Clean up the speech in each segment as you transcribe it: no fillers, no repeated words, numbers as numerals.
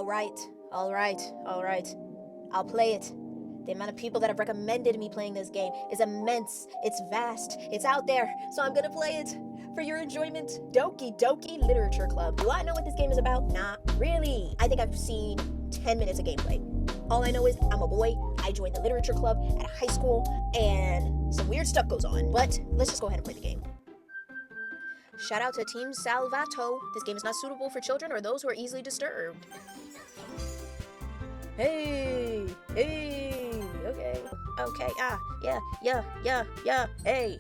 Alright. I'll play it. The amount of people that have recommended me playing this game is immense. It's vast. It's out there. So I'm gonna play it for your enjoyment. Dokidoki Literature Club. Do I know what this game is about? Not really. I think I've seen 10 minutes of gameplay. All I know is I'm a boy. I joined the literature club at a high school, and some weird stuff goes on. But let's just go ahead and play the game. Shout out to Team Salvato. This game is not suitable for children or those who are easily disturbed. Hey, okay, yeah, hey,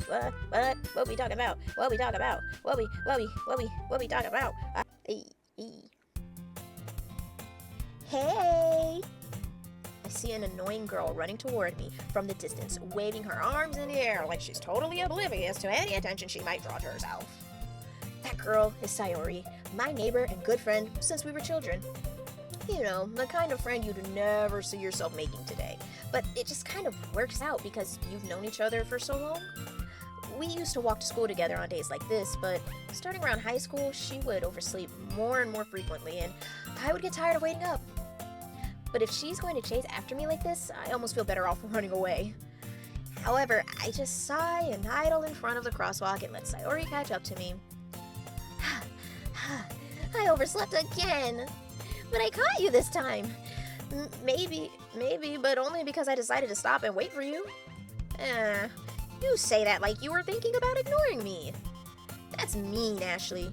what we talking about, what we talking about, what we talking about, hey, I see an annoying girl running toward me from the distance, waving her arms in the air like she's totally oblivious to any attention she might draw to herself. That girl is Sayori, my neighbor and good friend since we were children. You know, the kind of friend you'd never see yourself making today. But it just kind of works out because you've known each other for so long. We used to walk to school together on days like this, but starting around high school, she would oversleep more and more frequently, and I would get tired of waiting up. But if she's going to chase after me like this, I almost feel better off running away. However, I just sigh and idle in front of the crosswalk and let Sayori catch up to me. I overslept again! But I caught you this time. Maybe, but only because I decided to stop and wait for you. You say that like you were thinking about ignoring me. That's mean, Ashley.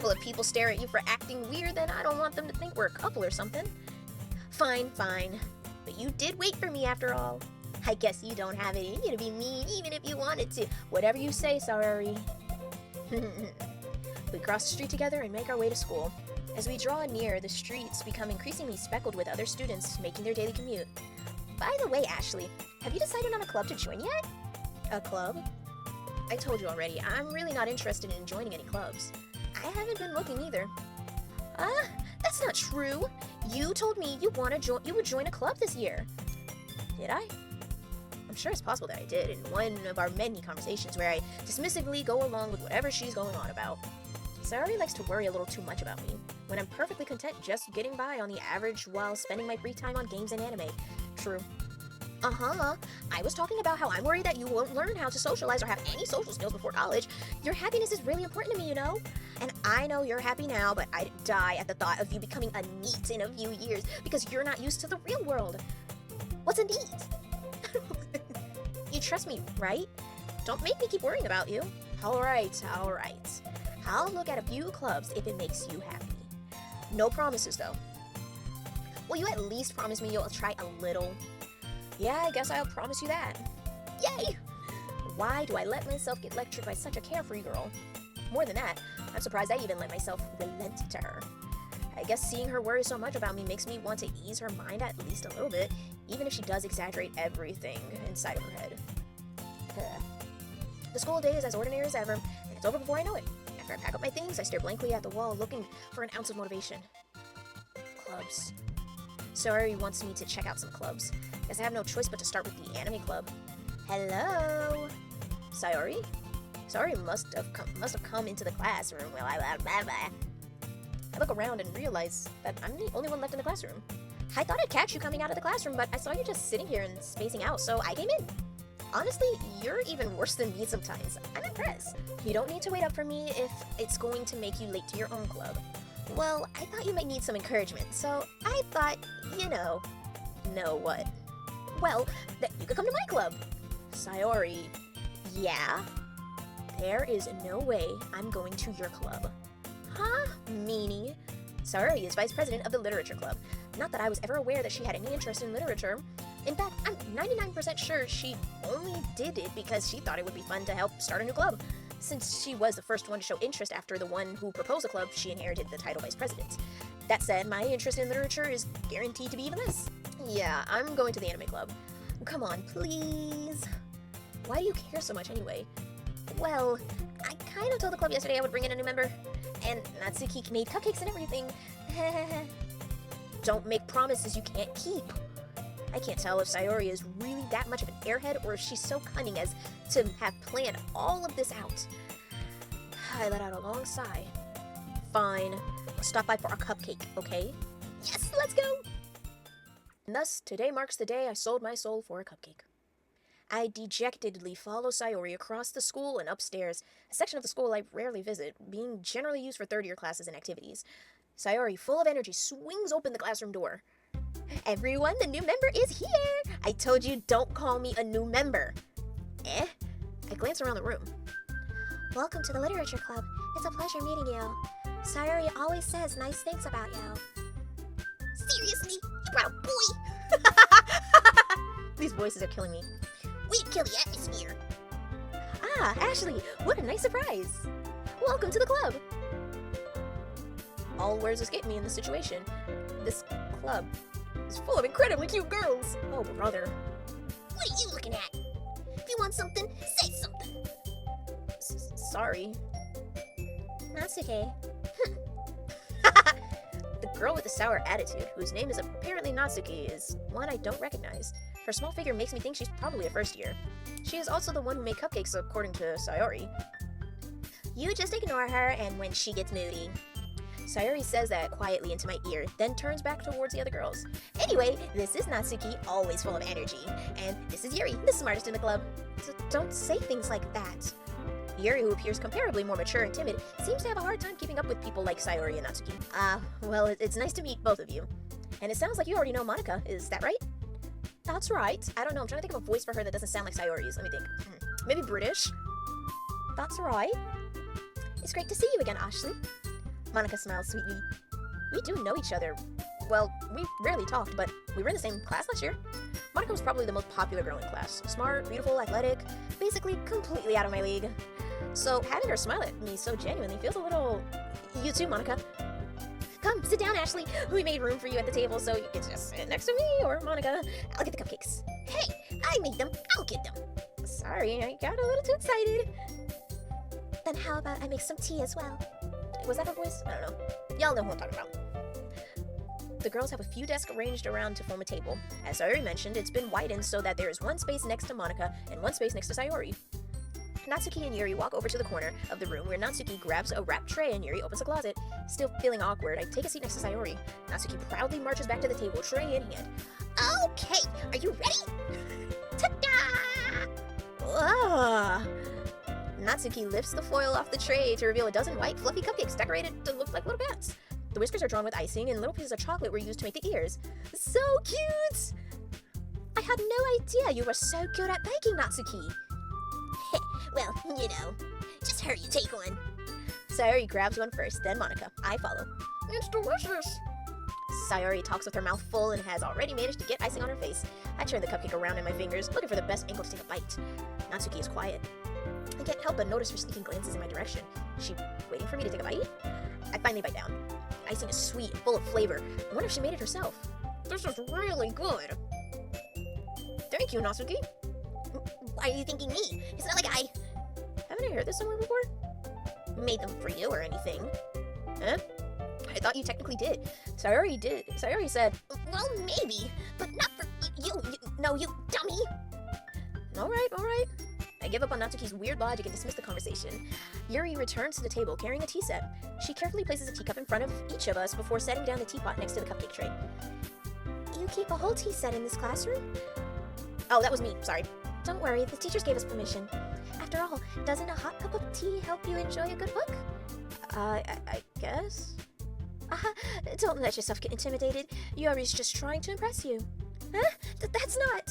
Well, if people stare at you for acting weird, then I don't want them to think we're a couple or something. Fine. But you did wait for me after all. I guess you don't have it in you to be mean even if you wanted to. Whatever you say, Sayori. We cross the street together and make our way to school. As we draw near, the streets become increasingly speckled with other students making their daily commute. By the way, Ashley, have you decided on a club to join yet? A club? I told you already, I'm really not interested in joining any clubs. I haven't been looking either. That's not true. You told me you would join a club this year. Did I? I'm sure it's possible that I did in one of our many conversations where I dismissively go along with whatever she's going on about. Sayori likes to worry a little too much about me, when I'm perfectly content just getting by on the average while spending my free time on games and anime. True. I was talking about how I'm worried that you won't learn how to socialize or have any social skills before college. Your happiness is really important to me, you know? And I know you're happy now, but I'd die at the thought of you becoming a NEET in a few years because you're not used to the real world. What's a NEET? You trust me, right? Don't make me keep worrying about you. Alright. I'll look at a few clubs if it makes you happy. No promises, though. Will you at least promise me you'll try a little? Yeah, I guess I'll promise you that. Yay! Why do I let myself get lectured by such a carefree girl? More than that, I'm surprised I even let myself relent to her. I guess seeing her worry so much about me makes me want to ease her mind at least a little bit, even if she does exaggerate everything inside of her head. The school day is as ordinary as ever, and it's over before I know it. After I pack up my things, I stare blankly at the wall, looking for an ounce of motivation. Clubs. Sayori wants me to check out some clubs. Guess I have no choice but to start with the anime club. Hello? Sayori? Sayori must have come into the classroom while I look around and realize that I'm the only one left in the classroom. I thought I'd catch you coming out of the classroom, but I saw you just sitting here and spacing out, so I came in. Honestly, you're even worse than me sometimes. I'm impressed. You don't need to wait up for me if it's going to make you late to your own club. Well, I thought you might need some encouragement, so I thought, know what? Well, that you could come to my club. Sayori, yeah? There is no way I'm going to your club. Huh, meanie? Sayori is vice president of the literature club. Not that I was ever aware that she had any interest in literature. In fact, I'm 99% sure she only did it because she thought it would be fun to help start a new club. Since she was the first one to show interest after the one who proposed the club, she inherited the title vice president. That said, my interest in literature is guaranteed to be even less. Yeah, I'm going to the anime club. Come on, please. Why do you care so much anyway? Well, I kind of told the club yesterday I would bring in a new member, and Natsuki made cupcakes and everything. Don't make promises you can't keep. I can't tell if Sayori is really that much of an airhead or if she's so cunning as to have planned all of this out. I let out a long sigh. Fine. I'll stop by for a cupcake, okay? Yes! let's go! And thus, today marks the day I sold my soul for a cupcake. I dejectedly follow Sayori across the school and upstairs, a section of the school I rarely visit, being generally used for third-year classes and activities. Sayori, full of energy, swings open the classroom door. Everyone, the new member is here! I told you, don't call me a new member. I glance around the room. Welcome to the Literature Club. It's a pleasure meeting you. Sayori always says nice things about you. Seriously? You brought a boy? These voices are killing me. We'd kill the atmosphere. Ah, Ashley, what a nice surprise. Welcome to the club. All words escape me in this situation. This club is full of incredibly cute girls. Oh, brother. What are you looking at? If you want something, say something. Sorry. Natsuki. The girl with the sour attitude, whose name is apparently Natsuki, is one I don't recognize. Her small figure makes me think she's probably a first year. She is also the one who made cupcakes, according to Sayori. You just ignore her, and when she gets moody. Sayori says that quietly into my ear, then turns back towards the other girls. Anyway, this is Natsuki, always full of energy. And this is Yuri, the smartest in the club. Don't say things like that. Yuri, who appears comparably more mature and timid, seems to have a hard time keeping up with people like Sayori and Natsuki. Well, it's nice to meet both of you. And it sounds like you already know Monica, is that right? That's right. I don't know, I'm trying to think of a voice for her that doesn't sound like Sayori's. Let me think. Maybe British? That's right. It's great to see you again, Ashley. Monica smiles sweetly. We do know each other. Well, we rarely talked, but we were in the same class last year. Monica was probably the most popular girl in class. Smart, beautiful, athletic, basically completely out of my league. So having her smile at me so genuinely feels a little... You too, Monica. Come, sit down, Ashley. We made room for you at the table, so you can just sit next to me or Monica. I'll get the cupcakes. Hey, I made them. I'll get them. Sorry, I got a little too excited. Then how about I make some tea as well? Was that her voice? I don't know. Y'all know who I'm talking about. The girls have a few desks arranged around to form a table. As I already mentioned, it's been widened so that there is one space next to Monica and one space next to Sayori. Natsuki and Yuri walk over to the corner of the room where Natsuki grabs a wrapped tray and Yuri opens a closet. Still feeling awkward, I take a seat next to Sayori. Natsuki proudly marches back to the table, tray in hand. Okay, are you ready? Ta-da! Ah! Natsuki lifts the foil off the tray to reveal a dozen white, fluffy cupcakes decorated to look like little bats. The whiskers are drawn with icing, and little pieces of chocolate were used to make the ears. So cute! I had no idea you were so good at baking, Natsuki. Well, you know, just hurry and take one. Sayori grabs one first, then Monica. I follow. It's delicious! Sayori talks with her mouth full and has already managed to get icing on her face. I turn the cupcake around in my fingers, looking for the best angle to take a bite. Natsuki is quiet. I can't help but notice her sneaking glances in my direction. Is she waiting for me to take a bite? I finally bite down. Icing is sweet and full of flavor. I wonder if she made it herself. This is really good. Thank you, Natsuki. Why are you thanking me? It's not like Haven't I heard this somewhere before? Made them for you or anything. Huh? I thought you technically did. Sayori did. Sayori said, well, maybe, but not for you. No, you dummy. Alright. I give up on Natsuki's weird logic and dismiss the conversation. Yuri returns to the table carrying a tea set. She carefully places a teacup in front of each of us before setting down the teapot next to the cupcake tray. You keep a whole tea set in this classroom? Oh, that was me. Sorry. Don't worry, the teachers gave us permission. After all, doesn't a hot cup of tea help you enjoy a good book? I guess? Don't let yourself get intimidated. Yuri's just trying to impress you. Huh? That's not...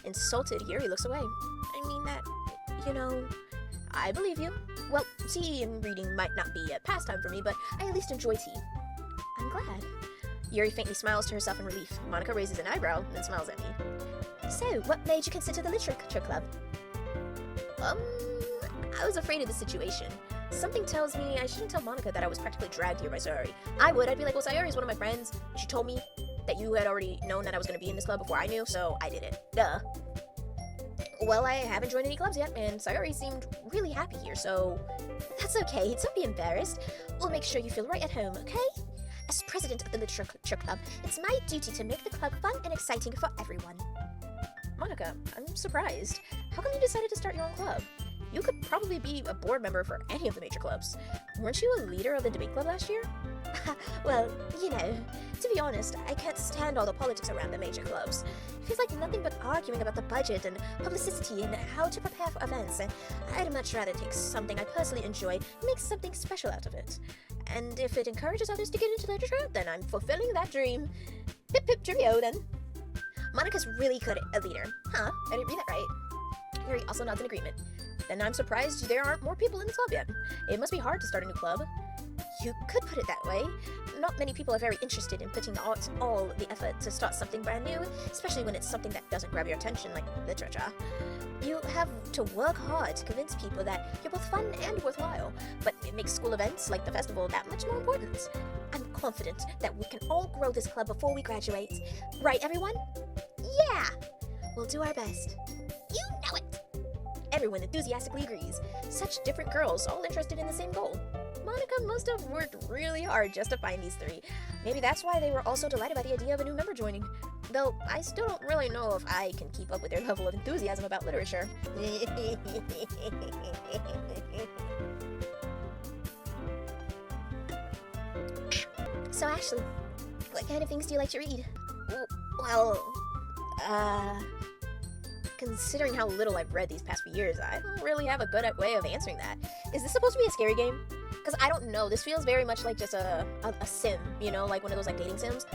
Insulted, Yuri looks away. I mean that, I believe you. Well, tea and reading might not be a pastime for me, but I at least enjoy tea. I'm glad. Yuri faintly smiles to herself in relief. Monica raises an eyebrow, then smiles at me. So, what made you consider the literature club? I was afraid of the situation. Something tells me I shouldn't tell Monica that I was practically dragged here by Sayori. I'd be like, well, Sayori's one of my friends. She told me that you had already known that I was going to be in this club before I knew, so I did it. Duh. Well, I haven't joined any clubs yet, and Sayori seemed really happy here, so... That's okay, don't be embarrassed. We'll make sure you feel right at home, okay? As president of the literature club, it's my duty to make the club fun and exciting for everyone. Monica, I'm surprised. How come you decided to start your own club? You could probably be a board member for any of the major clubs. Weren't you a leader of the debate club last year? Well, you know, to be honest, I can't stand all the politics around the major clubs. It feels like nothing but arguing about the budget and publicity and how to prepare for events, and I'd much rather take something I personally enjoy and make something special out of it. And if it encourages others to get into literature, then I'm fulfilling that dream. Pip pip cheerio, then. Monica's really good at a leader. Huh, I didn't read that right. Yuri also nods in agreement. Then I'm surprised there aren't more people in the club yet. It must be hard to start a new club. You could put it that way. Not many people are very interested in putting all the effort to start something brand new, especially when it's something that doesn't grab your attention like literature. You have to work hard to convince people that you're both fun and worthwhile, but it makes school events like the festival that much more important. I'm confident that we can all grow this club before we graduate. Right, everyone? Yeah! We'll do our best. You know it! Everyone enthusiastically agrees. Such different girls, all interested in the same goal. Monica must have worked really hard just to find these three. Maybe that's why they were all so delighted by the idea of a new member joining. Though, I still don't really know if I can keep up with their level of enthusiasm about literature. So, Ashley, what kind of things do you like to read? Well, considering how little I've read these past few years, I don't really have a good way of answering that. Is this supposed to be a scary game? Because I don't know, this feels very much like just a sim, you know, like one of those like dating sims.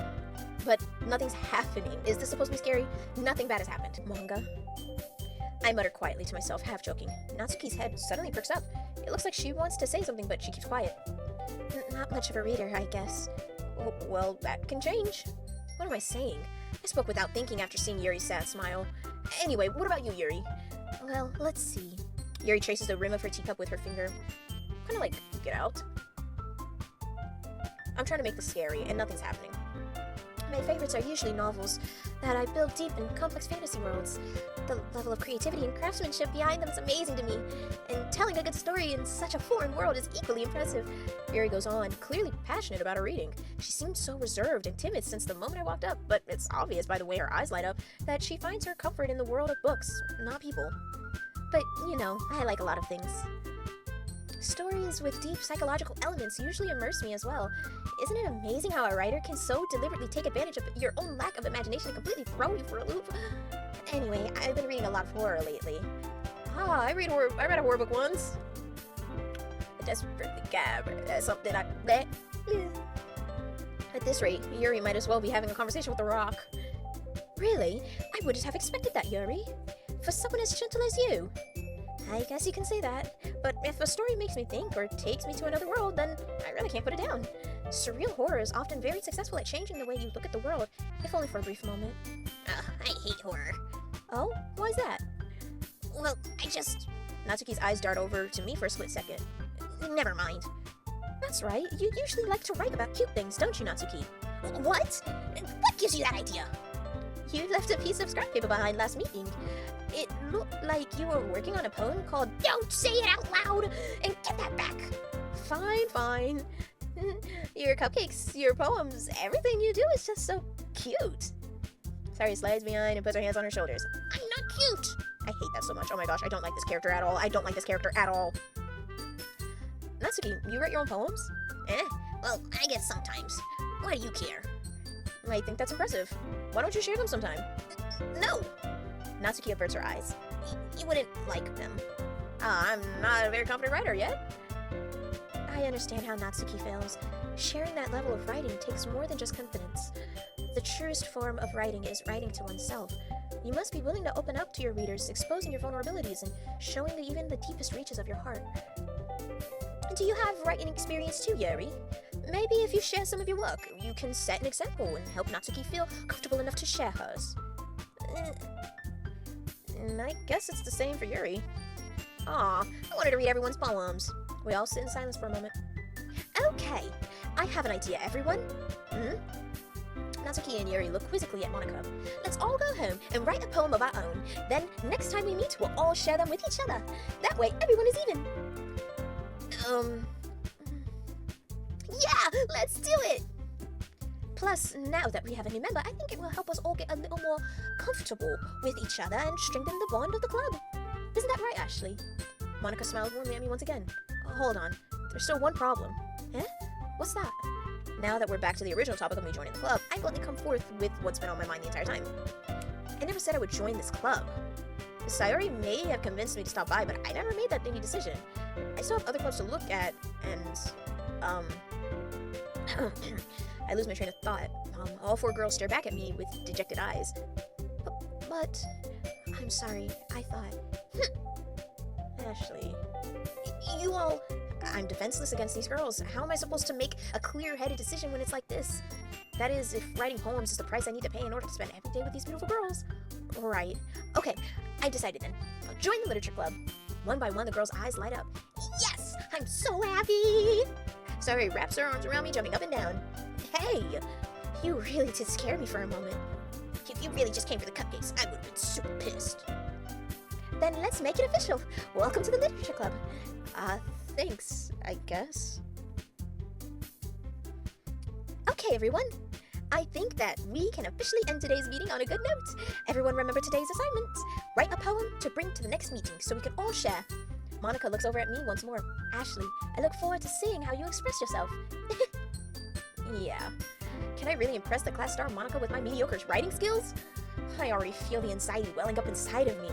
But nothing's happening. Is this supposed to be scary? Nothing bad has happened. Manga. I mutter quietly to myself, half joking. Natsuki's head suddenly perks up. It looks like she wants to say something, but she keeps quiet. Not much of a reader, I guess. Well, that can change. What am I saying? I spoke without thinking after seeing Yuri's sad smile. Anyway, what about you, Yuri? Well, let's see. Yuri traces the rim of her teacup with her finger. Kind of like, get out. I'm trying to make this scary, and nothing's happening. My favorites are usually novels that I build deep in complex fantasy worlds. The level of creativity and craftsmanship behind them is amazing to me, and telling a good story in such a foreign world is equally impressive. Yuri goes on, clearly passionate about her reading. She seemed so reserved and timid since the moment I walked up, but it's obvious by the way her eyes light up that she finds her comfort in the world of books, not people. But, you know, I like a lot of things. Stories with deep psychological elements usually immerse me as well. Isn't it amazing how a writer can so deliberately take advantage of your own lack of imagination and completely throw you for a loop? Anyway, I've been reading a lot of horror lately. I read a horror book once. I desperately gab at something At this rate, Yuri might as well be having a conversation with a rock. Really? I wouldn't have expected that, Yuri. For someone as gentle as you. I guess you can say that, but if a story makes me think or takes me to another world, then I really can't put it down. Surreal horror is often very successful at changing the way you look at the world, if only for a brief moment. I hate horror. Oh? Why's that? Well, Natsuki's eyes dart over to me for a split second. Never mind. That's right, you usually like to write about cute things, don't you, Natsuki? What? What gives you that idea? You left a piece of scrap paper behind last meeting. It looked like you were working on a poem called Don't Say It Out Loud and Get That Back. Fine. Your cupcakes, your poems, everything you do is just so cute. Sari slides behind and puts her hands on her shoulders. I'm not cute. I hate that so much. Oh my gosh, I don't like this character at all. Natsuki, you write your own poems? Well, I guess sometimes. Why do you care? I think that's impressive. Why don't you share them sometime? No! Natsuki averts her eyes. You wouldn't like them. I'm not a very confident writer yet. I understand how Natsuki feels. Sharing that level of writing takes more than just confidence. The truest form of writing is writing to oneself. You must be willing to open up to your readers, exposing your vulnerabilities and showing even the deepest reaches of your heart. Do you have writing experience too, Yuri? Maybe if you share some of your work, you can set an example and help Natsuki feel comfortable enough to share hers. I guess it's the same for Yuri. Aw, I wanted to read everyone's poems. We all sit in silence for a moment. Okay, I have an idea, everyone. Natsuki and Yuri look quizzically at Monica. Let's all go home and write a poem of our own. Then, next time we meet, we'll all share them with each other. That way, everyone is even. Yeah, let's do it! Plus, now that we have a new member, I think it will help us all get a little more comfortable with each other and strengthen the bond of the club. Isn't that right, Ashley? Monica smiled warmly at me once again. Hold on, there's still one problem. Eh? What's that? Now that we're back to the original topic of me joining the club, I bluntly come forth with what's been on my mind the entire time. I never said I would join this club. Sayori may have convinced me to stop by, but I never made that thingy decision. I still have other clubs to look at, and, I lose my train of thought. All 4 girls stare back at me with dejected eyes. But I'm sorry, I thought... Ashley... You all... I'm defenseless against these girls. How am I supposed to make a clear-headed decision when it's like this? That is, if writing poems is the price I need to pay in order to spend every day with these beautiful girls. Right. Okay, I decided then. I'll join the literature club. One by one, the girls' eyes light up. Yes! I'm so happy! Sayori wraps her arms around me, jumping up and down. Hey! You really did scare me for a moment. If you really just came for the cupcakes, I would have been super pissed. Then let's make it official. Welcome to the literature club. Thanks, I guess. Okay, everyone. I think that we can officially end today's meeting on a good note. Everyone remember today's assignment. Write a poem to bring to the next meeting so we can all share. Monica looks over at me once more. Ashley, I look forward to seeing how you express yourself. Yeah. Can I really impress the class star Monica with my mediocre writing skills? I already feel the anxiety welling up inside of me.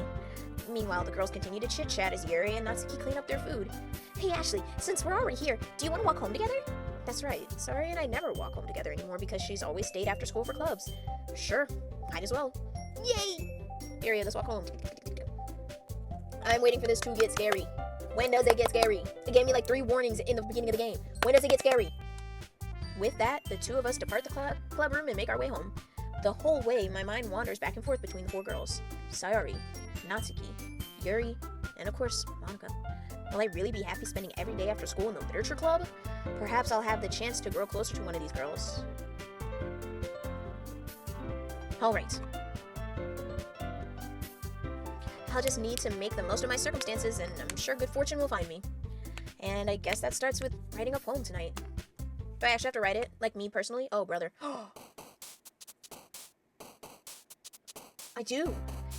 Meanwhile, the girls continue to chit-chat as Yuri and Natsuki clean up their food. Hey Ashley, since we're already here, do you want to walk home together? That's right, Sayori and I never walk home together anymore because she's always stayed after school for clubs. Sure, might as well. Yay! Yuri, let's walk home. I'm waiting for this to get scary. When does it get scary? It gave me like 3 warnings in the beginning of the game. When does it get scary? With that, the 2 of us depart the club room and make our way home. The whole way, my mind wanders back and forth between the 4 girls. Sayori, Natsuki, Yuri, and of course, Monica. Will I really be happy spending every day after school in the literature club? Perhaps I'll have the chance to grow closer to one of these girls. Alright. I'll just need to make the most of my circumstances, and I'm sure good fortune will find me. And I guess that starts with writing a poem tonight. Do I actually have to write it? Like me personally? Oh, brother. I do.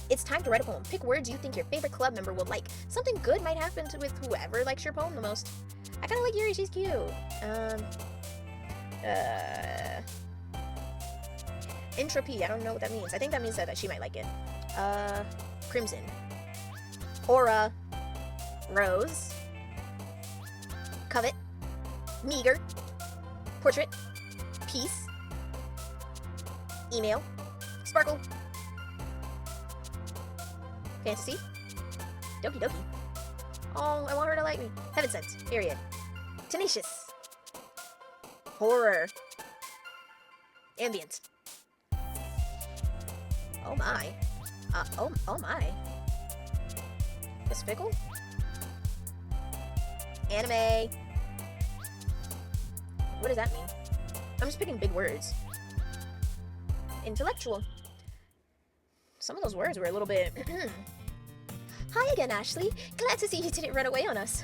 It's time to write a poem. Pick words you think your favorite club member will like. Something good might happen with whoever likes your poem the most. I kind of like Yuri, she's cute. Entropy, I don't know what that means. I think that means that she might like it. Crimson. Aura. Rose. Covet. Meager. Portrait. Peace. Email. Sparkle. Fantasy. Dokidoki. Oh, I want her to like me. Heaven Sense. Period. Tenacious. Horror. Ambient. Oh my. Oh my. Despicable? Anime. What does that mean? I'm just picking big words. Intellectual. Some of those words were a little bit... Hi again, Ashley. Glad to see you didn't run away on us.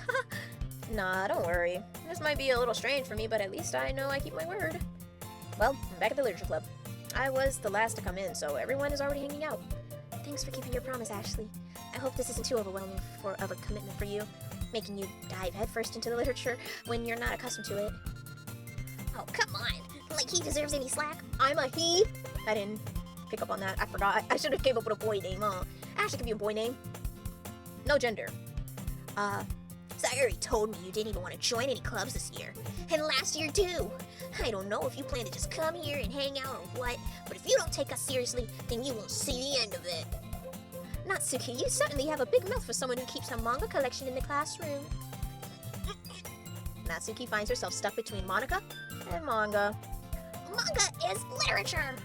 Nah, don't worry. This might be a little strange for me, but at least I know I keep my word. Well, I'm back at the literature club. I was the last to come in, so everyone is already hanging out. Thanks for keeping your promise, Ashley. I hope this isn't too overwhelming of a commitment for you, making you dive headfirst into the literature when you're not accustomed to it. Oh, come on. Like he deserves any slack. I'm a he. I didn't pick up on that. I forgot. I should have came up with a boy name, huh? Ashley could be a boy name. No gender. Sayori told me you didn't even want to join any clubs this year. And last year, too. I don't know if you plan to just come here and hang out or what, but if you don't take us seriously, then you won't see the end of it. Natsuki, you certainly have a big mouth for someone who keeps her manga collection in the classroom. Natsuki finds herself stuck between Monica and manga. Manga is literature!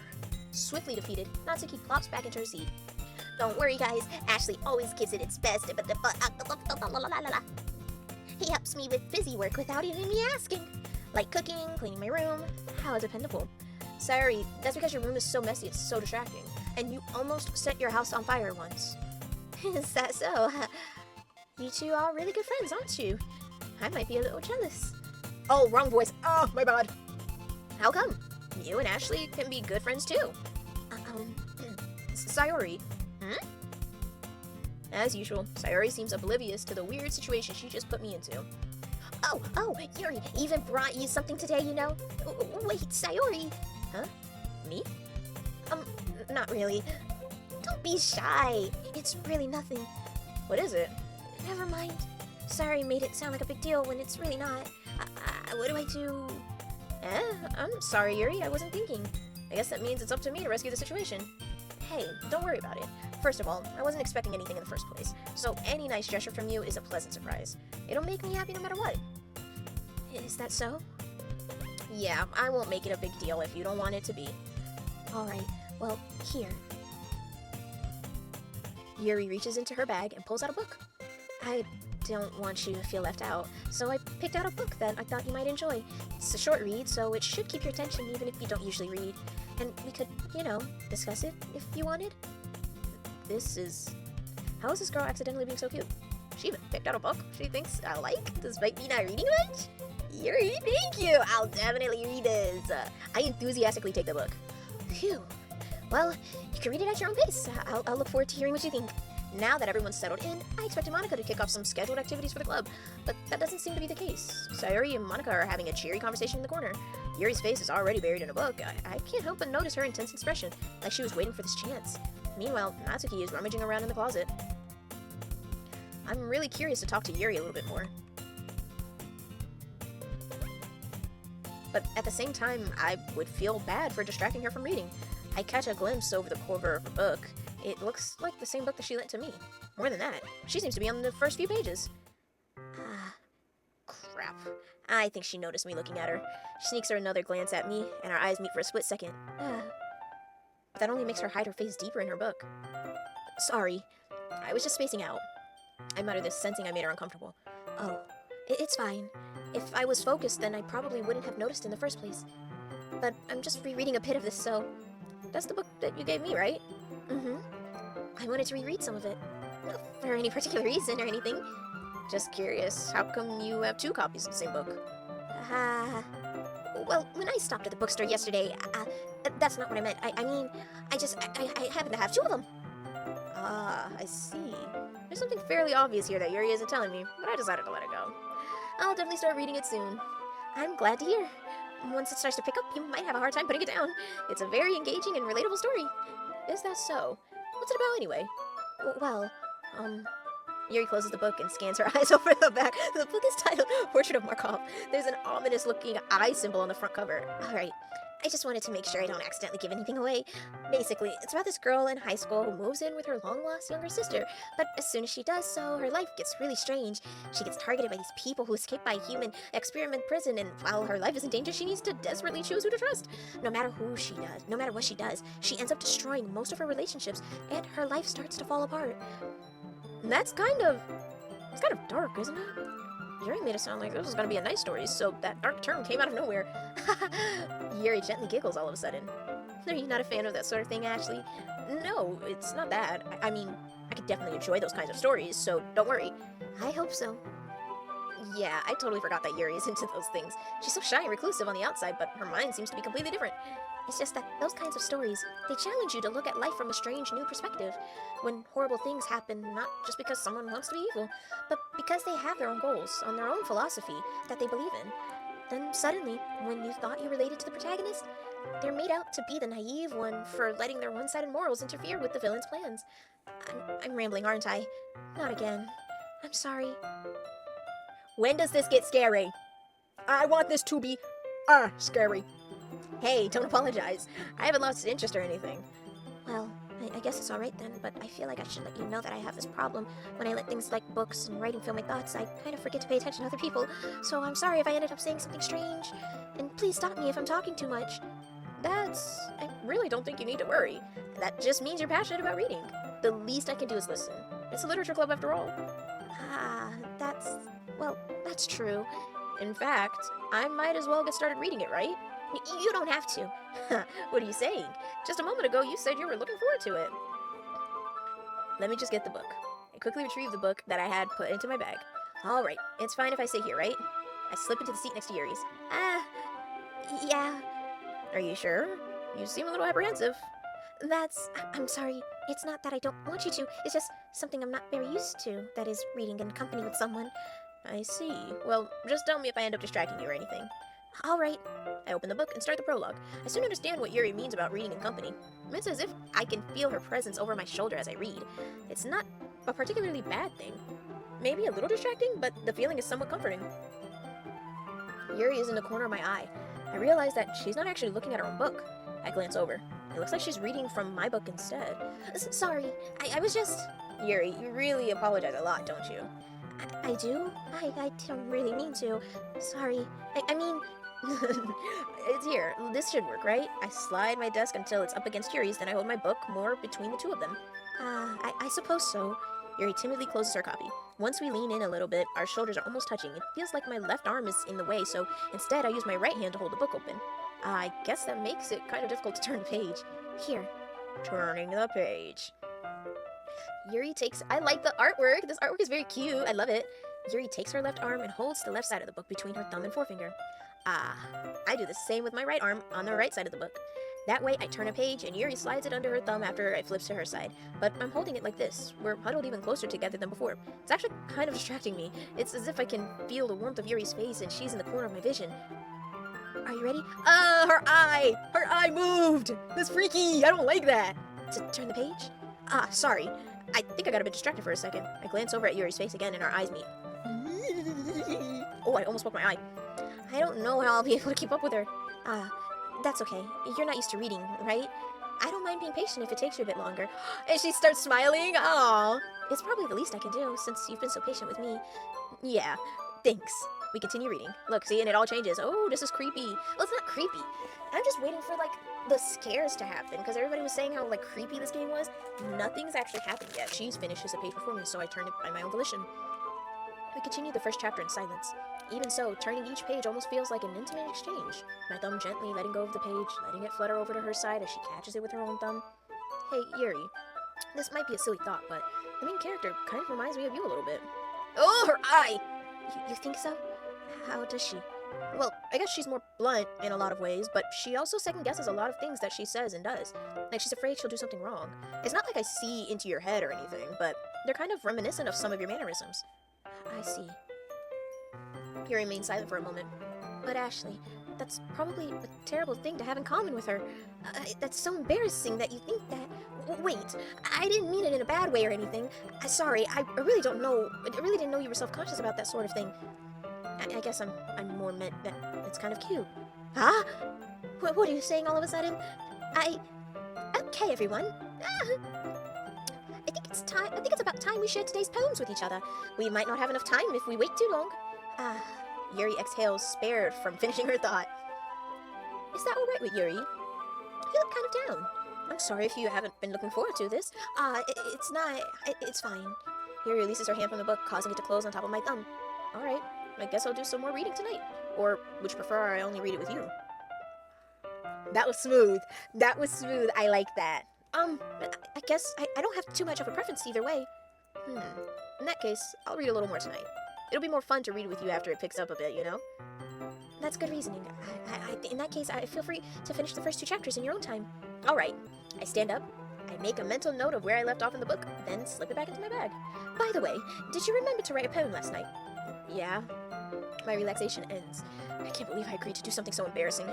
Swiftly defeated, Natsuki plops back into her seat. Don't worry, guys. Ashley always gives it its best. He helps me with busy work without even me asking. Like cooking, cleaning my room. How dependable. Sayori, that's because your room is so messy, it's so distracting. And you almost set your house on fire once. Is that so? You two are really good friends, aren't you? I might be a little jealous. Oh, wrong voice. Oh, my bad. How come? You and Ashley can be good friends too. Sayori. As usual, Sayori seems oblivious to the weird situation she just put me into. Oh, Yuri even brought you something today, you know? Wait, Sayori. Huh? Me? Not really. Don't be shy. It's really nothing. What is it? Never mind. Sorry made it sound like a big deal when it's really not. What do I do? I'm sorry, Yuri. I wasn't thinking. I guess that means it's up to me to rescue the situation. Hey, don't worry about it. First of all, I wasn't expecting anything in the first place, so any nice gesture from you is a pleasant surprise. It'll make me happy no matter what. Is that so? Yeah, I won't make it a big deal if you don't want it to be. Alright, well, here. Yuri reaches into her bag and pulls out a book. I don't want you to feel left out, so I picked out a book that I thought you might enjoy. It's a short read, so it should keep your attention even if you don't usually read. And we could, discuss it if you wanted. How is this girl accidentally being so cute? She even picked out a book she thinks I like, despite me not reading much? Yuri, thank you! I'll definitely read this. I enthusiastically take the book. Phew. Well, you can read it at your own pace. I'll look forward to hearing what you think. Now that everyone's settled in, I expected Monica to kick off some scheduled activities for the club, but that doesn't seem to be the case. Sayori and Monica are having a cheery conversation in the corner. Yuri's face is already buried in a book. I can't help but notice her intense expression, like she was waiting for this chance. Meanwhile, Natsuki is rummaging around in the closet. I'm really curious to talk to Yuri a little bit more. But at the same time, I would feel bad for distracting her from reading. I catch a glimpse over the cover of her book. It looks like the same book that she lent to me. More than that, she seems to be on the first few pages. Crap. I think she noticed me looking at her. She sneaks her another glance at me, and our eyes meet for a split second. That only makes her hide her face deeper in her book. Sorry. I was just spacing out. I mutter this, sensing I made her uncomfortable. Oh, it's fine. If I was focused, then I probably wouldn't have noticed in the first place. But I'm just rereading a bit of this, so... That's the book that you gave me, right? Mm-hmm. I wanted to reread some of it. Not for any particular reason or anything. Just curious, how come you have 2 copies of the same book? Well, when I stopped at the bookstore yesterday, that's not what I meant. I mean, I happen to have 2 of them. I see. There's something fairly obvious here that Yuri isn't telling me, but I decided to let it go. I'll definitely start reading it soon. I'm glad to hear. Once it starts to pick up, you might have a hard time putting it down. It's a very engaging and relatable story. Is that so? What's it about anyway? Well, Yuri closes the book and scans her eyes over the back. The book is titled Portrait of Markov. There's an ominous-looking eye symbol on the front cover. Alright, I just wanted to make sure I don't accidentally give anything away. Basically, it's about this girl in high school who moves in with her long-lost younger sister, but as soon as she does so, her life gets really strange. She gets targeted by these people who escape by a human experiment prison, and while her life is in danger, she needs to desperately choose who to trust. No matter what she does, she ends up destroying most of her relationships, and her life starts to fall apart. And it's kind of dark, isn't it? Yuri made it sound like this was gonna be a nice story, so that dark term came out of nowhere. Yuri gently giggles all of a sudden. Are you not a fan of that sort of thing, Ashley? No, it's not that. I mean, I could definitely enjoy those kinds of stories, so don't worry. I hope so. Yeah, I totally forgot that Yuri is into those things. She's so shy and reclusive on the outside, but her mind seems to be completely different. It's just that those kinds of stories, they challenge you to look at life from a strange new perspective. When horrible things happen, not just because someone wants to be evil, but because they have their own goals, on their own philosophy that they believe in. Then suddenly, when you thought you related to the protagonist, they're made out to be the naive one for letting their one-sided morals interfere with the villain's plans. I'm rambling, aren't I? Not again. I'm sorry. When does this get scary? I want this to be, scary. Hey, don't apologize. I haven't lost interest or anything. Well, I guess it's alright then, but I feel like I should let you know that I have this problem. When I let things like books and writing fill my thoughts, I kind of forget to pay attention to other people. So I'm sorry if I ended up saying something strange. And please stop me if I'm talking too much. I really don't think you need to worry. That just means you're passionate about reading. The least I can do is listen. It's a literature club after all. That's true. In fact, I might as well get started reading it, right? You don't have to. What are you saying? Just a moment ago you said you were looking forward to it. Let me just get the book. I quickly retrieved the book that I had put into my bag. Alright, it's fine if I sit here, right? I slip into the seat next to Yuri's. Yeah. Are you sure? You seem a little apprehensive. I'm sorry. It's not that I don't want you to. It's just something I'm not very used to, that is reading in company with someone. I see. Well, just tell me if I end up distracting you or anything. Alright. I open the book and start the prologue. I soon understand what Yuri means about reading in company. It's as if I can feel her presence over my shoulder as I read. It's not a particularly bad thing. Maybe a little distracting, but the feeling is somewhat comforting. Yuri is in the corner of my eye. I realize that she's not actually looking at her own book. I glance over. It looks like she's reading from my book instead. Sorry, I was just... Yuri, you really apologize a lot, don't you? I do? I didn't really mean to. Sorry. I mean... It's here. This should work, right? I slide my desk until it's up against Yuri's, then I hold my book more between the two of them. I suppose so. Yuri timidly closes her copy. Once we lean in a little bit, our shoulders are almost touching. It feels like my left arm is in the way, so instead I use my right hand to hold the book open. I guess that makes it kind of difficult to turn the page. Here. Turning the page. Yuri takes... I like the artwork! This artwork is very cute. I love it. Yuri takes her left arm and holds the left side of the book between her thumb and forefinger. I do the same with my right arm on the right side of the book. That way, I turn a page, and Yuri slides it under her thumb after it flips to her side. But I'm holding it like this. We're huddled even closer together than before. It's actually kind of distracting me. It's as if I can feel the warmth of Yuri's face, and she's in the corner of my vision. Are you ready? Her eye! Her eye moved! That's freaky! I don't like that! To turn the page? Sorry. I think I got a bit distracted for a second. I glance over at Yuri's face again, and our eyes meet. Oh, I almost broke my eye. I don't know how I'll be able to keep up with her. That's okay. You're not used to reading, right? I don't mind being patient if it takes you a bit longer. And she starts smiling. Aww. It's probably the least I can do, since you've been so patient with me. Yeah, thanks. We continue reading. Look, see, and it all changes. Oh, this is creepy. Well, it's not creepy. I'm just waiting for, like, the scares to happen, because everybody was saying how, like, creepy this game was. Nothing's actually happened yet. She's finished a page before me, so I turned it by my own volition. We continue the first chapter in silence. Even so, turning each page almost feels like an intimate exchange. My thumb gently letting go of the page, letting it flutter over to her side as she catches it with her own thumb. Hey, Yuri. This might be a silly thought, but the main character kind of reminds me of you a little bit. Oh, her eye! You think so? How does she? Well, I guess she's more blunt in a lot of ways, but she also second-guesses a lot of things that she says and does. Like, she's afraid she'll do something wrong. It's not like I see into your head or anything, but they're kind of reminiscent of some of your mannerisms. I see. Yuri remained silent for a moment. But Ashley, that's probably a terrible thing to have in common with her. That's so embarrassing that you think that... Wait, I didn't mean it in a bad way or anything. Sorry, I really don't know. I really didn't know you were self-conscious about that sort of thing. I guess I'm more meant that it's kind of cute. Huh? What are you saying all of a sudden? Okay, everyone. I think it's about time we shared today's poems with each other. We might not have enough time if we wait too long. Yuri exhales, spared from finishing her thought. Is that alright with Yuri? You look kind of down. I'm sorry if you haven't been looking forward to this. It's not... It's fine. Yuri releases her hand from the book, causing it to close on top of my thumb. Alright, I guess I'll do some more reading tonight. Or, would you prefer I only read it with you? That was smooth. That was smooth. I like that. I guess I don't have too much of a preference either way. In that case, I'll read a little more tonight. It'll be more fun to read with you after it picks up a bit, you know? That's good reasoning. In that case, I feel free to finish the first 2 chapters in your own time. Alright. I stand up. I make a mental note of where I left off in the book, then slip it back into my bag. By the way, did you remember to write a poem last night? Yeah. My relaxation ends. I can't believe I agreed to do something so embarrassing.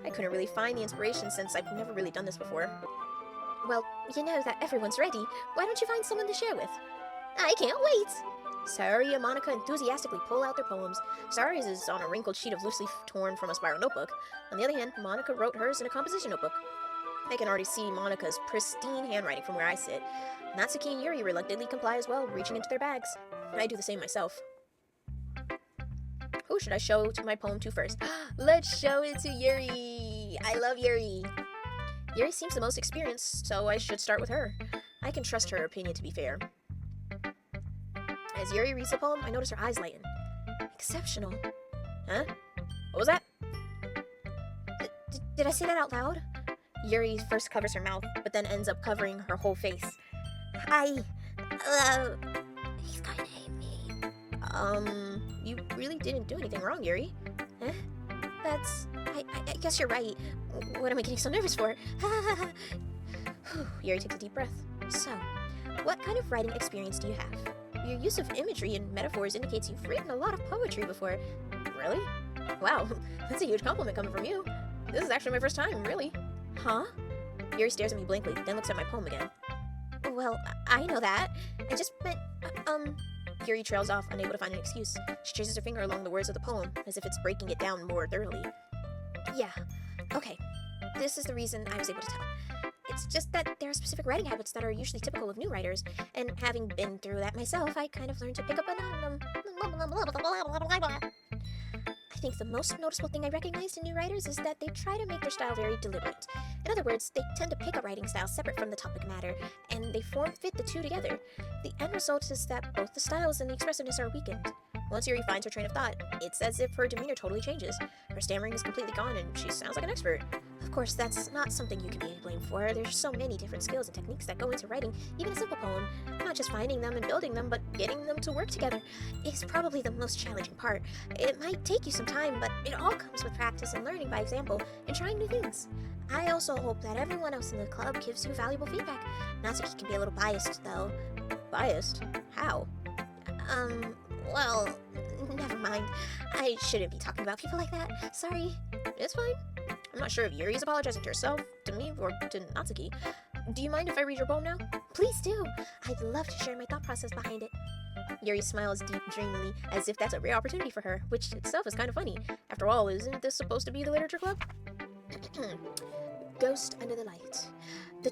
I couldn't really find the inspiration since I've never really done this before. Well, you know that everyone's ready. Why don't you find someone to share with? I can't wait! Sari and Monica enthusiastically pull out their poems. Sari's is on a wrinkled sheet of loosely torn from a spiral notebook. On the other hand, Monica wrote hers in a composition notebook. I can already see Monica's pristine handwriting from where I sit. Natsuki and Yuri reluctantly comply as well, reaching into their bags. I do the same myself. Who should I show my poem to first? Let's show it to Yuri! I love Yuri! Yuri seems the most experienced, so I should start with her. I can trust her opinion to be fair. As Yuri reads the poem, I notice her eyes lighten. Exceptional. Huh? What was that? Did I say that out loud? Yuri first covers her mouth, but then ends up covering her whole face. He's going to hate me. You really didn't do anything wrong, Yuri. Huh? I guess you're right. What am I getting so nervous for? Yuri takes a deep breath. So, what kind of writing experience do you have? Your use of imagery and metaphors indicates you've written a lot of poetry before. Really? Wow, that's a huge compliment coming from you. This is actually my first time, really. Huh? Yuri stares at me blankly, then looks at my poem again. Well, I know that. I just meant, Yuri trails off, unable to find an excuse. She traces her finger along the words of the poem, as if it's breaking it down more thoroughly. Yeah, okay. This is the reason I was able to tell. It's just that there are specific writing habits that are usually typical of new writers, and having been through that myself, I kind of learned to pick up on them. I think the most noticeable thing I recognized in new writers is that they try to make their style very deliberate. In other words, they tend to pick a writing style separate from the topic matter, and they form-fit the two together. The end result is that both the styles and the expressiveness are weakened. Once Yuri finds her train of thought, it's as if her demeanor totally changes. Her stammering is completely gone, and she sounds like an expert. Of course, that's not something you can be blamed for. There's so many different skills and techniques that go into writing even a simple poem. Not just finding them and building them, but getting them to work together is probably the most challenging part. It might take you some time, but it all comes with practice and learning by example and trying new things. I also hope that everyone else in the club gives you valuable feedback. Natsuki can be a little biased, though. Biased? How? Well, never mind. I shouldn't be talking about people like that. Sorry. It's fine. I'm not sure if Yuri's apologizing to herself, to me, or to Natsuki. Do you mind if I read your poem now? Please do. I'd love to share my thought process behind it. Yuri smiles deep dreamily, as if that's a rare opportunity for her, which itself is kind of funny. After all, isn't this supposed to be the literature club? Ghost under the light. The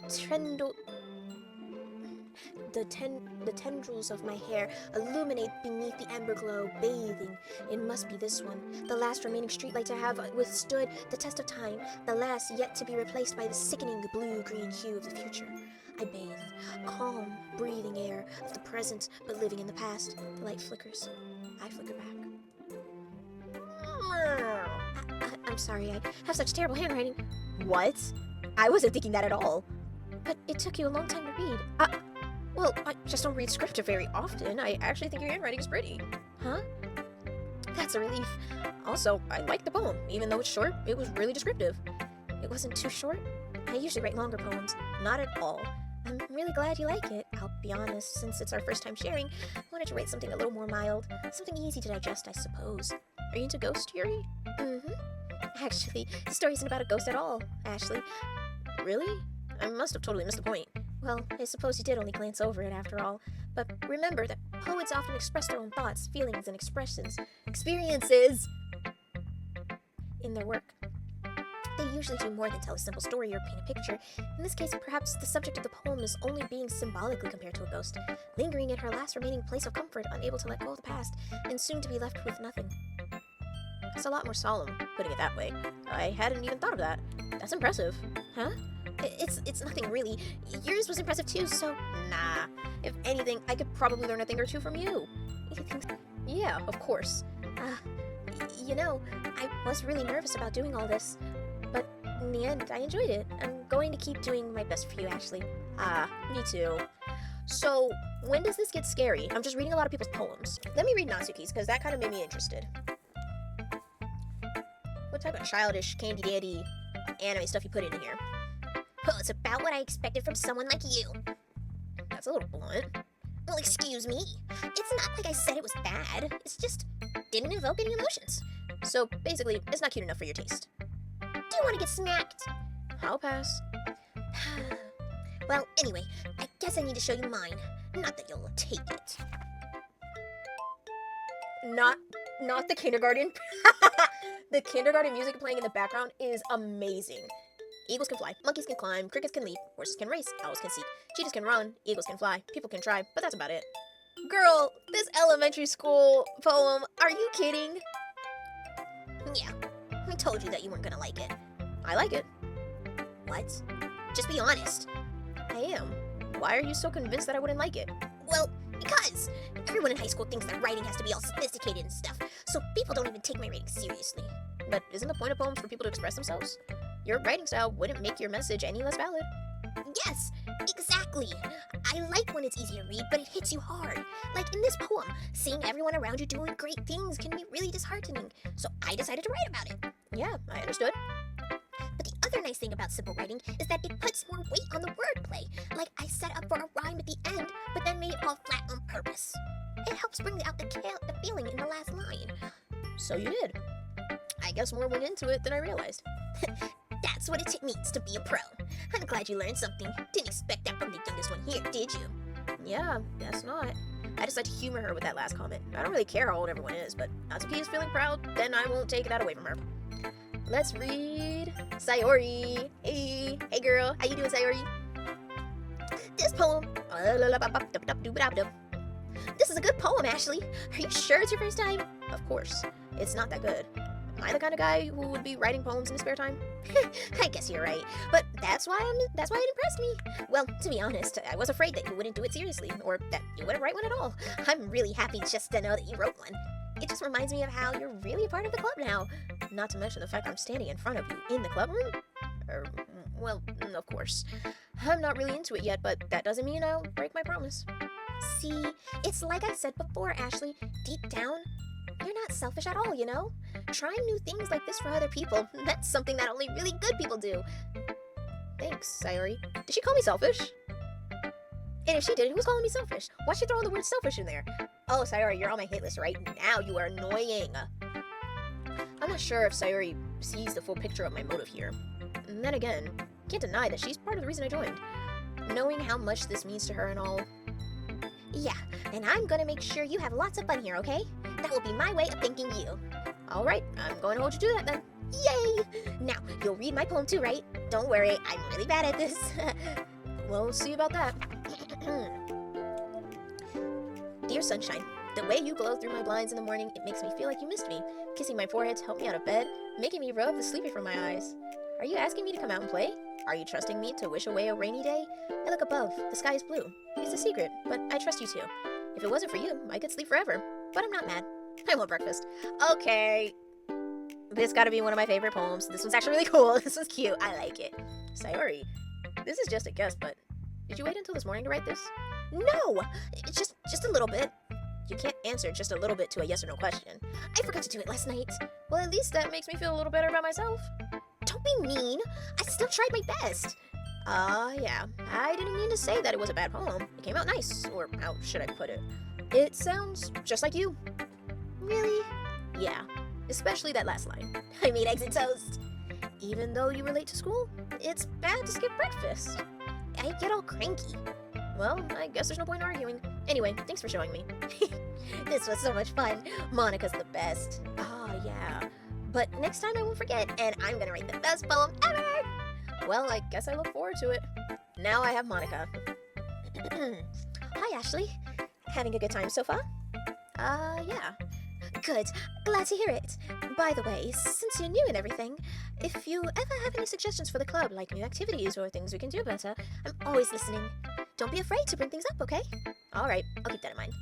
tendrils of my hair illuminate beneath the amber glow, bathing. It must be this one, the last remaining streetlight to have withstood the test of time, the last yet to be replaced by the sickening blue-green hue of the future. I bathe, calm, breathing air of the present, but living in the past. The light flickers. I flicker back. I'm sorry, I have such terrible handwriting. What? I wasn't thinking that at all. But it took you a long time to read. Well, I just don't read script very often. I actually think your handwriting is pretty. Huh? That's a relief. Also, I like the poem. Even though it's short, it was really descriptive. It wasn't too short. I usually write longer poems. Not at all. I'm really glad you like it. I'll be honest, since it's our first time sharing, I wanted to write something a little more mild. Something easy to digest, I suppose. Are you into ghost, Yuri? Mm-hmm. Actually, the story isn't about a ghost at all, Ashley. Really? I must have totally missed the point. Well, I suppose you did only glance over it after all. But remember that poets often express their own thoughts, feelings, and experiences in their work. They usually do more than tell a simple story or paint a picture. In this case, perhaps the subject of the poem is only being symbolically compared to a ghost, lingering in her last remaining place of comfort, unable to let go of the past, and soon to be left with nothing. It's a lot more solemn, putting it that way. I hadn't even thought of that. That's impressive. Huh? It's nothing really. Yours was impressive too, so nah. If anything, I could probably learn a thing or two from you. You think so? Yeah, of course. You know, I was really nervous about doing all this, but in the end, I enjoyed it. I'm going to keep doing my best for you, Ashley. Me too. So, when does this get scary? I'm just reading a lot of people's poems. Let me read Natsuki's, because that kind of made me interested. What type of childish, candy daddy anime stuff you put in here? Well, it's about what I expected from someone like you. That's a little blunt. Well, excuse me. It's not like I said it was bad. It's just didn't evoke any emotions. So, basically, it's not cute enough for your taste. Do you want to get smacked? I'll pass. Well, anyway, I guess I need to show you mine. Not that you'll take it. Not the kindergarten. The kindergarten music playing in the background is amazing. Eagles can fly, monkeys can climb, crickets can leap, horses can race, owls can seek, cheetahs can run, eagles can fly, people can try, but that's about it. Girl, this elementary school poem, are you kidding? Yeah, I told you that you weren't gonna like it. I like it. What? Just be honest. I am. Why are you so convinced that I wouldn't like it? Well, because everyone in high school thinks that writing has to be all sophisticated and stuff, so people don't even take my writing seriously. But isn't the point of poems for people to express themselves? Your writing style wouldn't make your message any less valid. Yes, exactly. I like when it's easy to read, but it hits you hard. Like in this poem, seeing everyone around you doing great things can be really disheartening. So I decided to write about it. Yeah, I understood. But the other nice thing about simple writing is that it puts more weight on the wordplay. Like I set up for a rhyme at the end, but then made it all flat on purpose. It helps bring out the feeling in the last line. So you did. I guess more went into it than I realized. That's what it means to be a pro. I'm glad you learned something. Didn't expect that from the youngest one here, did you? Yeah, guess not. I just like to humor her with that last comment. I don't really care how old everyone is, but Natsuki is feeling proud, then I won't take that away from her. Let's read Sayori. Hey girl, how you doing, Sayori? This poem. This is a good poem, Ashley. Are you sure it's your first time? Of course. It's not that good. Am I the kind of guy who would be writing poems in his spare time? I guess you're right, but that's why it impressed me. Well, to be honest, I was afraid that you wouldn't do it seriously, or that you wouldn't write one at all. I'm really happy just to know that you wrote one. It just reminds me of how you're really a part of the club now. Not to mention the fact I'm standing in front of you in the club room. Well, of course. I'm not really into it yet, but that doesn't mean I'll break my promise. See, it's like I said before, Ashley. Deep down, you're not selfish at all, you know? Trying new things like this for other people, that's something that only really good people do. Thanks, Sayori. Did she call me selfish? And if she did, who's calling me selfish? Why'd she throw the word selfish in there? Oh, Sayori, you're on my hit list right now. You are annoying. I'm not sure if Sayori sees the full picture of my motive here. And then again, can't deny that she's part of the reason I joined. Knowing how much this means to her and all. Yeah, and I'm gonna make sure you have lots of fun here, okay? That will be my way of thanking you. Alright, I'm going to hold you to that then. Yay! Now, you'll read my poem too, right? Don't worry, I'm really bad at this. We'll see about that. Dear Sunshine, the way you glow through my blinds in the morning, it makes me feel like you missed me. Kissing my forehead to help me out of bed, making me rub the sleepy from my eyes. Are you asking me to come out and play? Are you trusting me to wish away a rainy day? I look above, the sky is blue. It's a secret, but I trust you too. If it wasn't for you, I could sleep forever. But I'm not mad. I want breakfast. Okay. This gotta be one of my favorite poems. This one's actually really cool. This one's cute. I like it. Sayori, this is just a guess, but did you wait until this morning to write this? No! It's just a little bit. You can't answer just a little bit to a yes or no question. I forgot to do it last night. Well, at least that makes me feel a little better about myself. Don't be mean. I still tried my best. Yeah. I didn't mean to say that it was a bad poem. It came out nice. Or how should I put it? It sounds just like you. Really? Yeah. Especially that last line. I made eggs and toast. Even though you were late to school, it's bad to skip breakfast. I get all cranky. Well, I guess there's no point in arguing. Anyway, thanks for showing me. This was so much fun. Monica's the best. Yeah. But next time I won't forget, and I'm gonna write the best poem ever! Well, I guess I look forward to it. Now I have Monica. Hi, Ashley. Having a good time so far? Yeah. Good. Glad to hear it. By the way, since you're new and everything, if you ever have any suggestions for the club, like new activities or things we can do better, I'm always listening. Don't be afraid to bring things up, okay? Alright, I'll keep that in mind.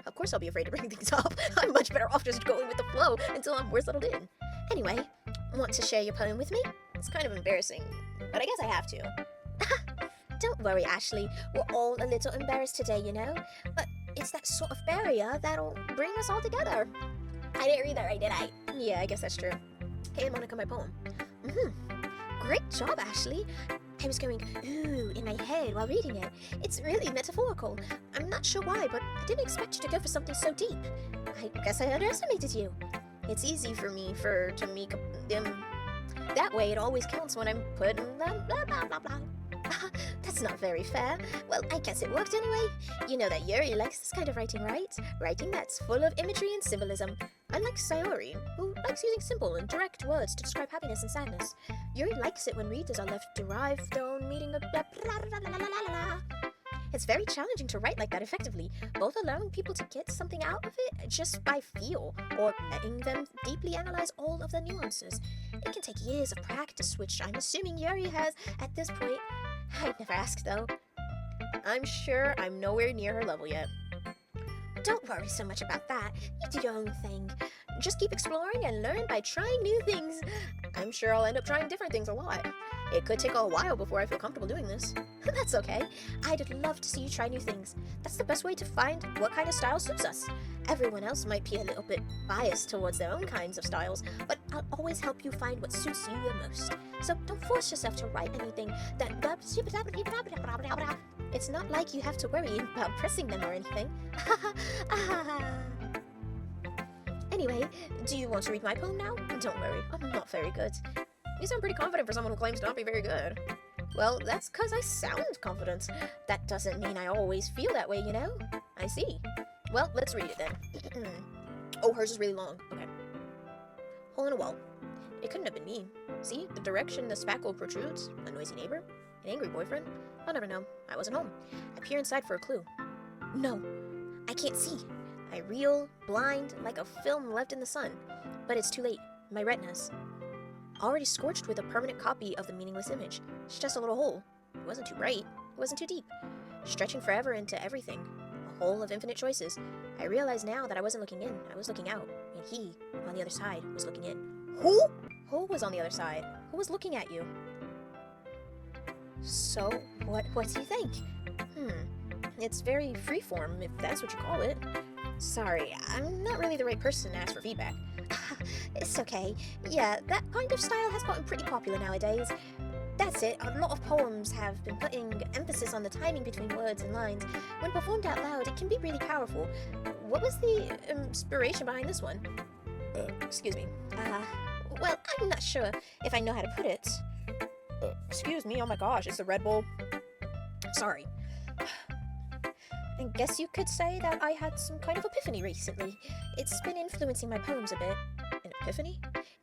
Of course I'll be afraid to bring things up. I'm much better off just going with the flow until I'm more settled in. Anyway, want to share your poem with me? It's kind of embarrassing, but I guess I have to. Don't worry, Ashley. We're all a little embarrassed today, you know? But it's that sort of barrier that'll bring us all together. I didn't read that right, did I? Yeah, I guess that's true. Hey, Monica, my poem. Great job, Ashley. I was going, ooh, in my head while reading it. It's really metaphorical. I'm not sure why, but I didn't expect you to go for something so deep. I guess I underestimated you. It's easy for me to make them. That way it always counts when I'm putting them blah blah blah blah. That's not very fair. Well, I guess it worked anyway. You know that Yuri likes this kind of writing, right? Writing that's full of imagery and symbolism. Unlike Sayori, who likes using simple and direct words to describe happiness and sadness. Yuri likes it when readers are left to derive their own meaning of blah blah blah blah blah blah blah. It's very challenging to write like that effectively, both allowing people to get something out of it just by feel, or letting them deeply analyze all of the nuances. It can take years of practice, which I'm assuming Yuri has at this point. I'd never asked, though. I'm sure I'm nowhere near her level yet. Don't worry so much about that. You do your own thing. Just keep exploring and learn by trying new things. I'm sure I'll end up trying different things a lot. It could take a while before I feel comfortable doing this. That's okay. I'd love to see you try new things. That's the best way to find what kind of style suits us. Everyone else might be a little bit biased towards their own kinds of styles, but I'll always help you find what suits you the most. So don't force yourself to write anything that... It's not like you have to worry about pressing them or anything. Anyway, do you want to read my poem now? Don't worry, I'm not very good. You sound pretty confident for someone who claims to not be very good. Well, that's because I sound confident. That doesn't mean I always feel that way, you know? I see. Well, let's read it then. Oh, hers is really long. Okay. Hole in a wall. It couldn't have been me. See, the direction the spackle protrudes. A noisy neighbor? An angry boyfriend? I'll never know. I wasn't home. I peer inside for a clue. No, I can't see. I reel, blind, like a film left in the sun. But it's too late. My retinas. Already scorched with a permanent copy of the meaningless image. It's just a little hole. It wasn't too bright. It wasn't too deep. Stretching forever into everything. A hole of infinite choices. I realize now that I wasn't looking in. I was looking out. And he, on the other side, was looking in. Who? Who was on the other side? Who was looking at you? So, what do you think? It's very freeform, if that's what you call it. Sorry, I'm not really the right person to ask for feedback. It's okay. Yeah, that kind of style has gotten pretty popular nowadays. That's it, a lot of poems have been putting emphasis on the timing between words and lines. When performed out loud, it can be really powerful. What was the inspiration behind this one? Excuse me. Well, I'm not sure if I know how to put it. Excuse me, oh my gosh, it's the Red Bull. Sorry. I guess you could say that I had some kind of epiphany recently. It's been influencing my poems a bit. An epiphany?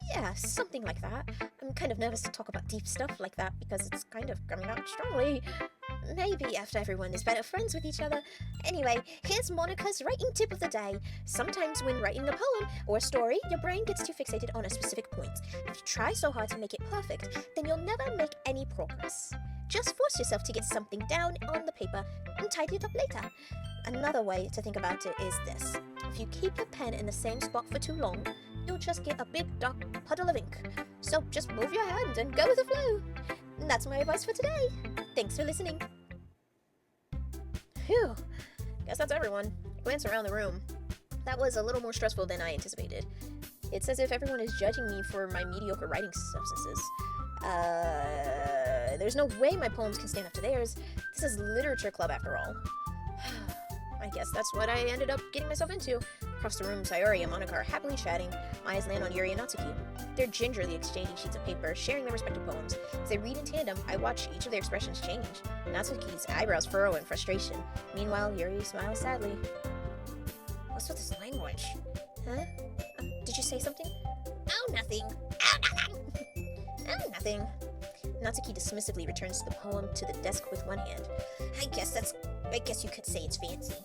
Yeah, something like that. I'm kind of nervous to talk about deep stuff like that because it's kind of coming out strongly. Maybe after everyone is better friends with each other. Anyway, here's Monica's writing tip of the day. Sometimes when writing a poem or a story, your brain gets too fixated on a specific point. If you try so hard to make it perfect, then you'll never make any progress. Just force yourself to get something down on the paper and tidy it up later. Another way to think about it is this. If you keep your pen in the same spot for too long, you'll just get a big dark puddle of ink. So just move your hand and go with the flow. That's my advice for today. Thanks for listening. Phew. Guess that's everyone. Glance around the room. That was a little more stressful than I anticipated. It's as if everyone is judging me for my mediocre writing substances. There's no way my poems can stand up to theirs. This is literature club after all. I guess that's what I ended up getting myself into. Across the room, Sayori and Monica are happily chatting. My eyes land on Yuri and Natsuki. They're gingerly exchanging sheets of paper, sharing their respective poems. As they read in tandem, I watch each of their expressions change. Natsuki's eyebrows furrow in frustration. Meanwhile, Yuri smiles sadly. What's with this language? Huh? Did you say something? Oh, nothing. Oh, nothing. Oh, nothing. Natsuki dismissively returns the poem to the desk with one hand. I guess you could say it's fancy.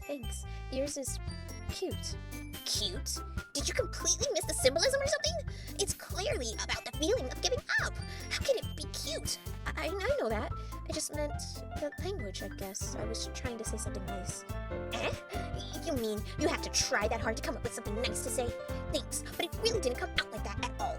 Thanks. Yours is cute. Cute? Did you completely miss the symbolism or something? It's clearly about the feeling of giving up. How can it be cute? I know that. I just meant the language, I guess. I was trying to say something nice. Eh? You mean you have to try that hard to come up with something nice to say? Thanks, but it really didn't come out like that at all.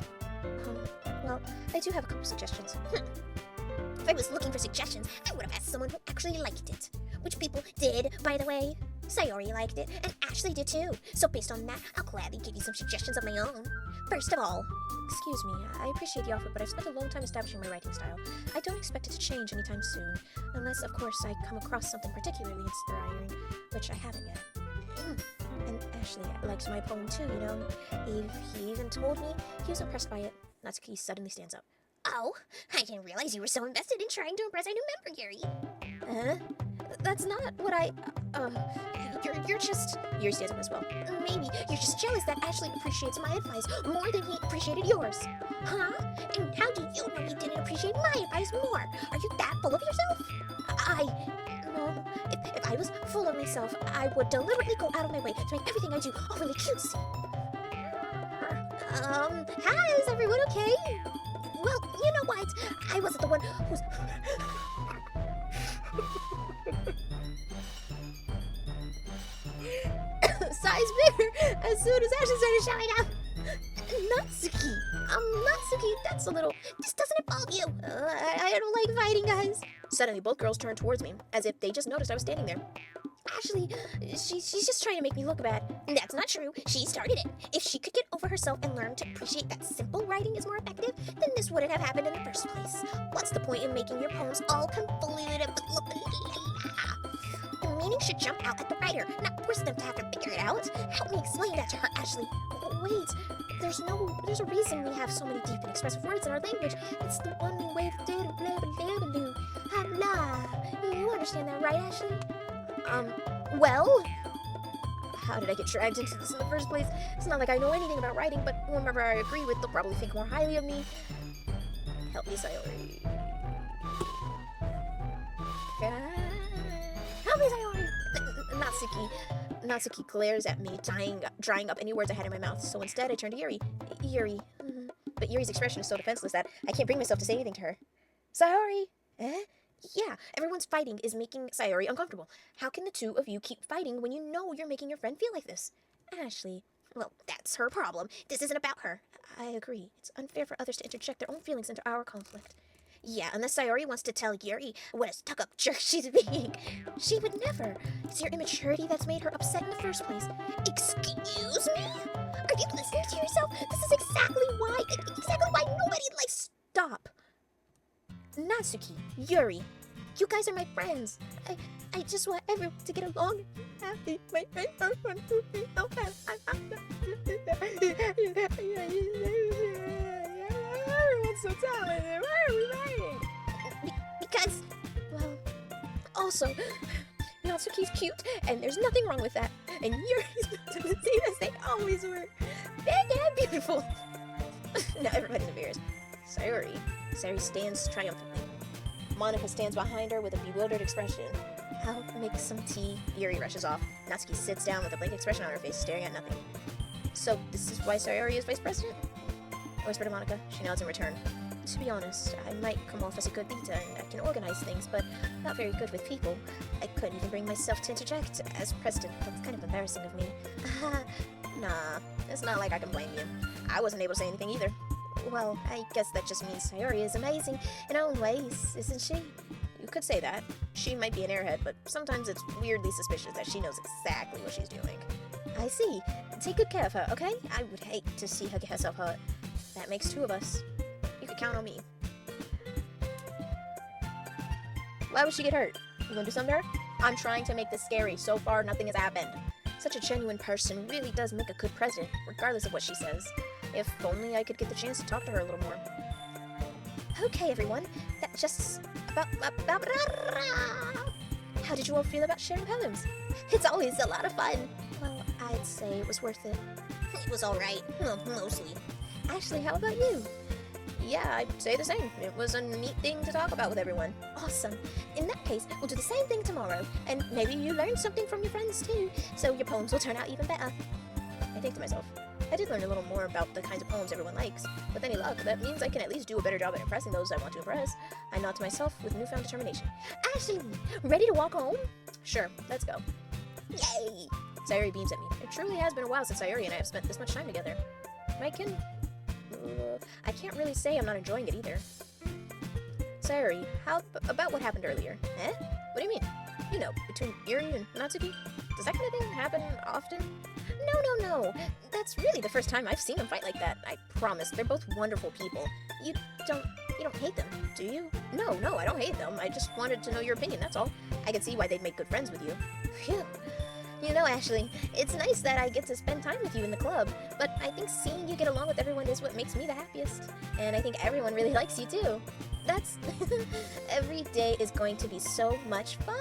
Well, I do have a couple suggestions. If I was looking for suggestions, I would have asked someone who actually liked it. Which people did, by the way. Sayori liked it, and Ashley did too. So based on that, I'll gladly give you some suggestions of my own. First of all, excuse me, I appreciate the offer, but I've spent a long time establishing my writing style. I don't expect it to change anytime soon. Unless, of course, I come across something particularly inspiring, which I haven't yet. And Ashley likes my poem too, you know. He even told me he was impressed by it. Natsuki suddenly stands up. Oh, I didn't realize you were so invested in trying to impress our new member, Yuri. That's not what you're just... Yuri stands up as well. Maybe you're just jealous that Ashley appreciates my advice more than he appreciated yours. Huh? And how do you know he didn't appreciate my advice more? Are you that full of yourself? No. If I was full of myself, I would deliberately go out of my way to make everything I do overly cutesy. Hi, is everyone okay? Well, you know what? I wasn't the one who's... Size bigger as soon as Ashley started shouting out. Natsuki. Natsuki, that's a little... This doesn't involve you. I don't like fighting, guys. Suddenly, both girls turned towards me, as if they just noticed I was standing there. Ashley, she's just trying to make me look bad. That's not true. She started it. If she could get over herself and learn to appreciate that simple writing is more effective, then this wouldn't have happened in the first place. What's the point in making your poems all convoluted and beginning should jump out at the writer, not force them to have to figure it out. Help me explain that to her, Ashley. Wait, there's a reason we have so many deep and expressive words in our language. It's the one way to do blah blah blah blah. Habla. You understand that, right, Ashley? Well? How did I get dragged into this in the first place? It's not like I know anything about writing, but whomever I agree with, they'll probably think more highly of me. Help me, Sayori. Help me, Sayori! Natsuki glares at me, drying up any words I had in my mouth, so instead I turn to Yuri. Yuri. But Yuri's expression is so defenseless that I can't bring myself to say anything to her. Sayori! Eh? Yeah, everyone's fighting is making Sayori uncomfortable. How can the two of you keep fighting when you know you're making your friend feel like this? Ashley. Well, that's her problem. This isn't about her. I agree. It's unfair for others to interject their own feelings into our conflict. Yeah, unless Sayori wants to tell Yuri what a stuck-up jerk she's being. She would never. It's your immaturity that's made her upset in the first place. Excuse me? Are you listening to yourself? This is exactly why nobody likes... Stop. Natsuki, Yuri, you guys are my friends. I just want everyone to get along and happy. Everyone's so talented. Why are we fighting? Because, well, also, Natsuki's cute, and there's nothing wrong with that. And Yuri's not to see as they always were. They're damn beautiful. Now everybody's embarrassed. Sayori stands triumphantly. Monica stands behind her with a bewildered expression. I'll make some tea. Yuri rushes off. Natsuki sits down with a blank expression on her face, staring at nothing. So, this is why Sayori is vice president? I whisper to Monica. She nods in return. To be honest, I might come off as a good leader and I can organize things, but not very good with people. I couldn't even bring myself to interject. As president, that's kind of embarrassing of me. Nah, it's not like I can blame you. I wasn't able to say anything either. Well, I guess that just means Sayori is amazing in her own ways, isn't she? You could say that. She might be an airhead, but sometimes it's weirdly suspicious that she knows exactly what she's doing. I see. Take good care of her, okay? I would hate to see her get herself hurt. That makes two of us. You could count on me. Why would she get hurt? You gonna do something to her? I'm trying to make this scary. So far, nothing has happened. Such a genuine person really does make a good president, regardless of what she says. If only I could get the chance to talk to her a little more. Okay, everyone. That just about... How did you all feel about sharing poems? It's always a lot of fun. Well, I'd say it was worth it. It was alright. Well, mostly. Ashley, how about you? Yeah, I'd say the same. It was a neat thing to talk about with everyone. Awesome. In that case, we'll do the same thing tomorrow. And maybe you learn something from your friends too, so your poems will turn out even better. I think to myself, I did learn a little more about the kinds of poems everyone likes. With any luck, that means I can at least do a better job at impressing those I want to impress. I nod to myself with newfound determination. Ashley, ready to walk home? Sure, let's go. Yay! Sayori beams at me. It truly has been a while since Sayori and I have spent this much time together. I can't really say I'm not enjoying it either. Sayori, how about what happened earlier? Eh? What do you mean? You know, between Yuri and Natsuki? Does that kind of thing happen often? No. That's really the first time I've seen them fight like that. I promise, they're both wonderful people. You don't hate them, do you? No, I don't hate them. I just wanted to know your opinion, that's all. I can see why they'd make good friends with you. Phew. You know, Ashley, it's nice that I get to spend time with you in the club, but I think seeing you get along with everyone is what makes me the happiest. And I think everyone really likes you too. That's... Every day is going to be so much fun.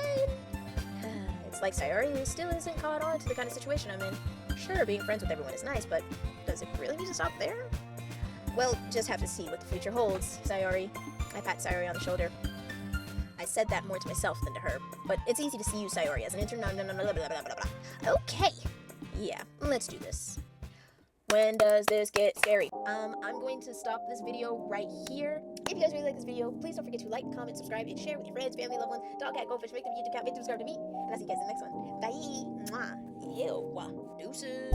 It's like Sayori still isn't caught on to the kind of situation I'm in. Sure, being friends with everyone is nice, but does it really need to stop there? Well, just have to see what the future holds, Sayori. I pat Sayori on the shoulder. I said that more to myself than to her, but it's easy to see you, Sayori, as an intern. No, blah, blah, blah, blah. Okay. Yeah, let's do this. When does this get scary? I'm going to stop this video right here. If you guys really like this video, please don't forget to like, comment, subscribe, and share with your friends, family, loved ones, dog, cat, goldfish, make them YouTube account, make them subscribe to me, and I'll see you guys in the next one. Bye. Mwah. Ew. Deuces.